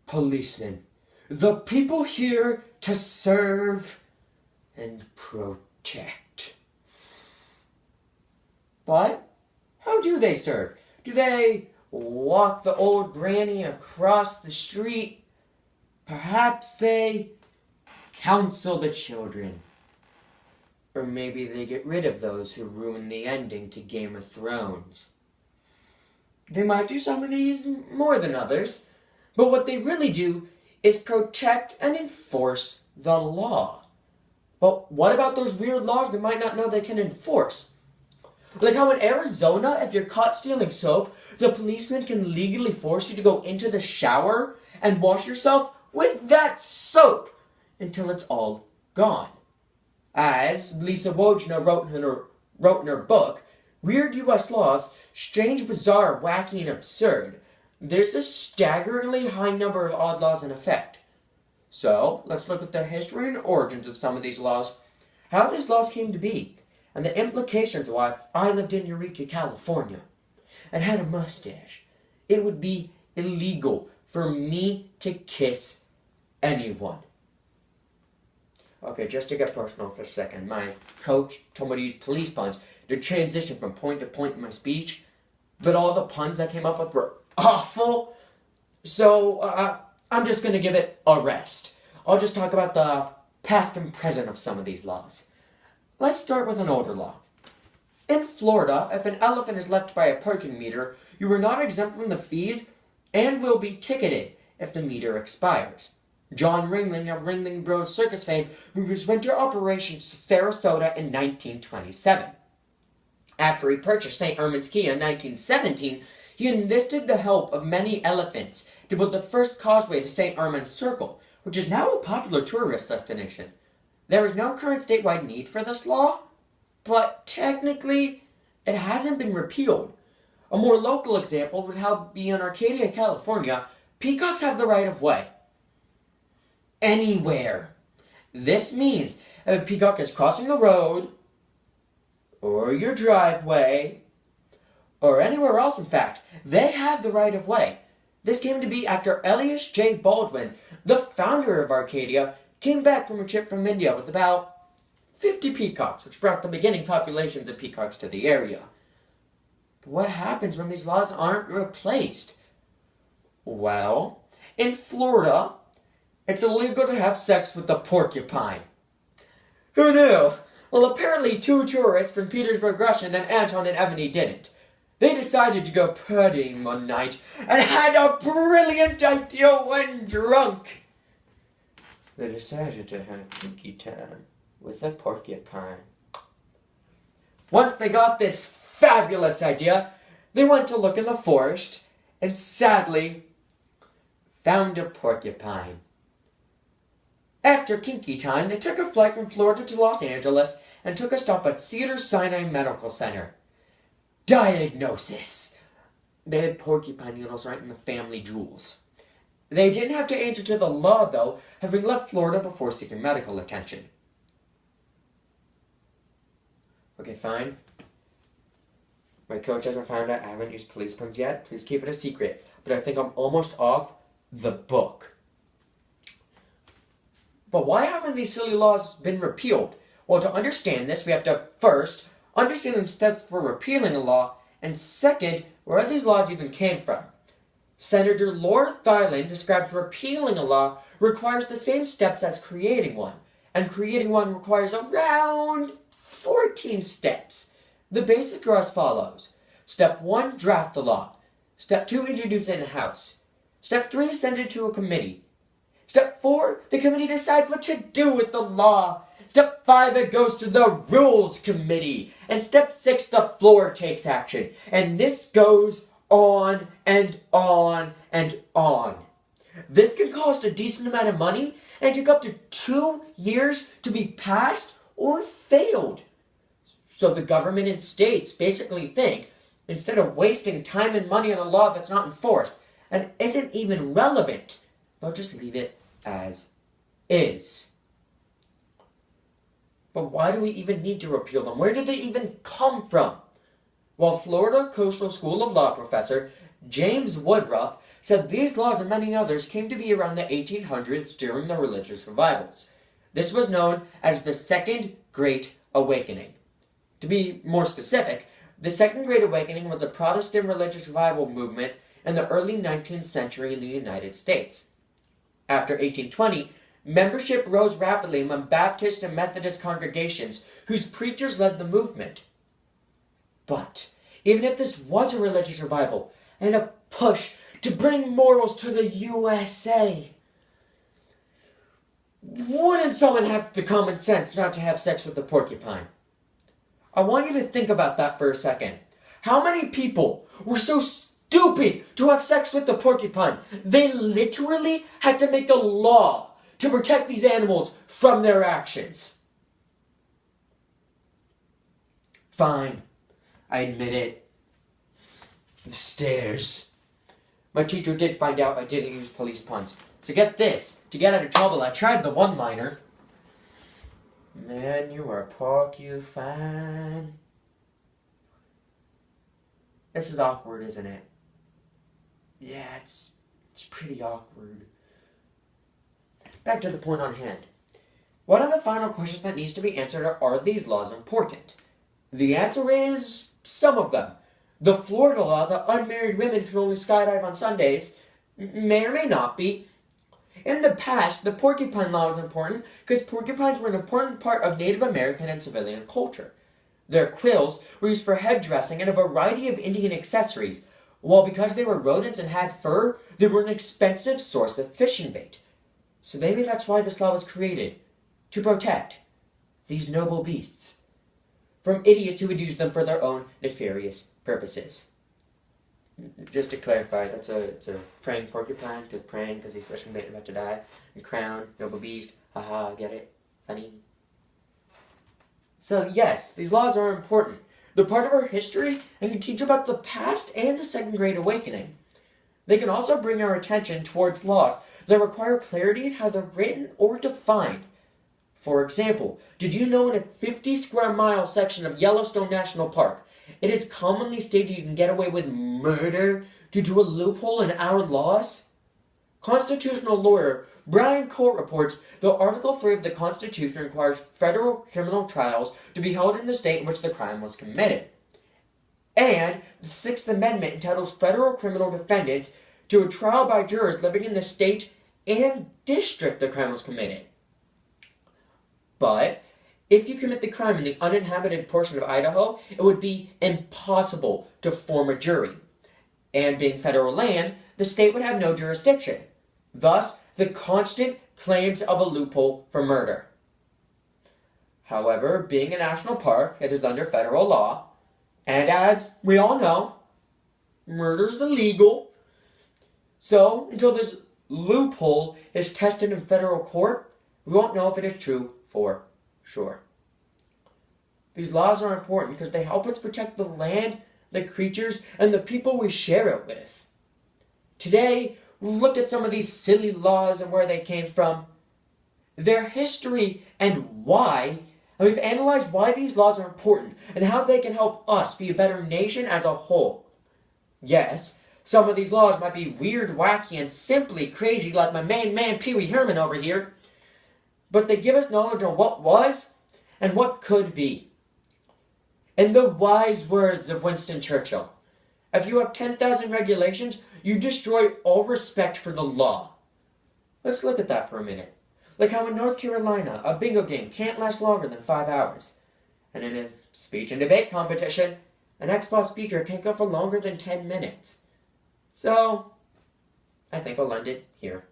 policemen. The people here to serve and protect. But how do they serve? Do they walk the old granny across the street? Perhaps they counsel the children. Or maybe they get rid of those who ruin the ending to Game of Thrones. They might do some of these more than others, but what they really do is protect and enforce the law. But what about those weird laws they might not know they can enforce? Like how in Arizona, if you're caught stealing soap, the policeman can legally force you to go into the shower and wash yourself with that soap until it's all gone. As Lisa Wojna wrote in her book, Weird U.S. Laws, Strange, Bizarre, Wacky, and Absurd, there's a staggeringly high number of odd laws in effect. So, let's look at the history and origins of some of these laws, how these laws came to be, and the implications of why if I lived in Eureka, California, and had a mustache, it would be illegal for me to kiss anyone. Okay, just to get personal for a second, my coach told me to use police puns to transition from point to point in my speech, but all the puns I came up with were awful, so I'm just going to give it a rest. I'll just talk about the past and present of some of these laws. Let's start with an older law. In Florida, if an elephant is left by a parking meter, you are not exempt from the fees and will be ticketed if the meter expires. John Ringling of Ringling Bros Circus fame moved his winter operations to Sarasota in 1927. After he purchased St. Ermin's Key in 1917, he enlisted the help of many elephants to build the first causeway to St. Ermin's Circle, which is now a popular tourist destination. There is no current statewide need for this law, but technically, it hasn't been repealed. A more local example would be in Arcadia, California. Peacocks have the right of way. Anywhere. This means if a peacock is crossing the road, or your driveway, or anywhere else in fact, they have the right of way. This came to be after Elias J. Baldwin, the founder of Arcadia, came back from a trip from India with about 50 peacocks, which brought the beginning populations of peacocks to the area. But what happens when these laws aren't replaced? Well, in Florida, it's illegal to have sex with a porcupine. Who knew? Well, apparently 2 tourists from Petersburg, Russia, and Anton and Ebony didn't. They decided to go partying one night and had a brilliant idea when drunk. They decided to have kinky time with a porcupine. Once they got this fabulous idea, they went to look in the forest and sadly found a porcupine. After kinky time, they took a flight from Florida to Los Angeles and took a stop at Cedars-Sinai Medical Center. Diagnosis. They had porcupine needles right in the family jewels. They didn't have to answer to the law, though, having left Florida before seeking medical attention. Okay, fine. My coach hasn't found out I haven't used police puns yet. Please keep it a secret. But I think I'm almost off the book. But why haven't these silly laws been repealed? Well, to understand this, we have to first understand the steps for repealing a law, and second, where these laws even came from. Senator Lord Thailand describes repealing a law requires the same steps as creating one, and creating one requires around 14 steps. The basics are as follows. Step 1, draft the law. Step 2, introduce it in the House. Step 3, send it to a committee. Step 4, the committee decides what to do with the law. Step 5, it goes to the Rules Committee. And Step 6, the floor takes action. And this goes on and on and on. This can cost a decent amount of money and take up to 2 years to be passed or failed. So the government and states basically think, instead of wasting time and money on a law that's not enforced and isn't even relevant, they'll just leave it as is. But why do we even need to repeal them? Where did they even come from? Well, Florida Coastal School of Law professor James Woodruff said these laws and many others came to be around the 1800s during the religious revivals. This was known as the Second Great Awakening. To be more specific, the Second Great Awakening was a Protestant religious revival movement in the early 19th century in the United States. After 1820, membership rose rapidly among Baptist and Methodist congregations whose preachers led the movement. But even if this was a religious revival and a push to bring morals to the USA, wouldn't someone have the common sense not to have sex with a porcupine? I want you to think about that for a second. How many people were so stupid to have sex with the porcupine? They literally had to make a law to protect these animals from their actions. Fine, I admit it. The stairs. My teacher did find out I didn't use police puns. So get this, to get out of trouble, I tried the one-liner. Man, you are porcupine. This is awkward, isn't it? Yeah, it's pretty awkward. Back to the point on hand. One of the final questions that needs to be answered are these laws important? The answer is some of them. The Florida law that unmarried women can only skydive on Sundays may or may not be. In the past, the porcupine law was important because porcupines were an important part of Native American and civilian culture. Their quills were used for headdressing and a variety of Indian accessories, while because they were rodents and had fur, they were an expensive source of fishing bait. So maybe that's why this law was created, to protect these noble beasts from idiots who would use them for their own nefarious purposes. Just to clarify, it's a praying porcupine to praying because he's fishing bait and about to die. And crown, noble beast, haha, get it? Funny. So yes, these laws are important. They're part of our history and can teach about the past and the Second Great Awakening. They can also bring our attention towards laws that require clarity in how they're written or defined. For example, did you know in a 50 square mile section of Yellowstone National Park, it is commonly stated you can get away with murder due to a loophole in our laws? Constitutional lawyer Brian Court reports that Article 3 of the Constitution requires federal criminal trials to be held in the state in which the crime was committed. And the Sixth Amendment entitles federal criminal defendants to a trial by jurors living in the state and district the crime was committed. But if you commit the crime in the uninhabited portion of Idaho, it would be impossible to form a jury. And being federal land, the state would have no jurisdiction. Thus, the constant claims of a loophole for murder. However, being a national park, it is under federal law, and as we all know, murder is illegal. So, until this loophole is tested in federal court, we won't know if it is true for sure. These laws are important because they help us protect the land, the creatures, and the people we share it with. Today, we've looked at some of these silly laws and where they came from, their history and why, and we've analyzed why these laws are important and how they can help us be a better nation as a whole. Yes, some of these laws might be weird, wacky, and simply crazy like my main man Pee Wee Herman over here, but they give us knowledge on what was and what could be. In the wise words of Winston Churchill, if you have 10,000 regulations, you destroy all respect for the law. Let's look at that for a minute. Like how in North Carolina, a bingo game can't last longer than 5 hours. And in a speech and debate competition, an Expos speaker can't go for longer than 10 minutes. So, I think I'll end it here.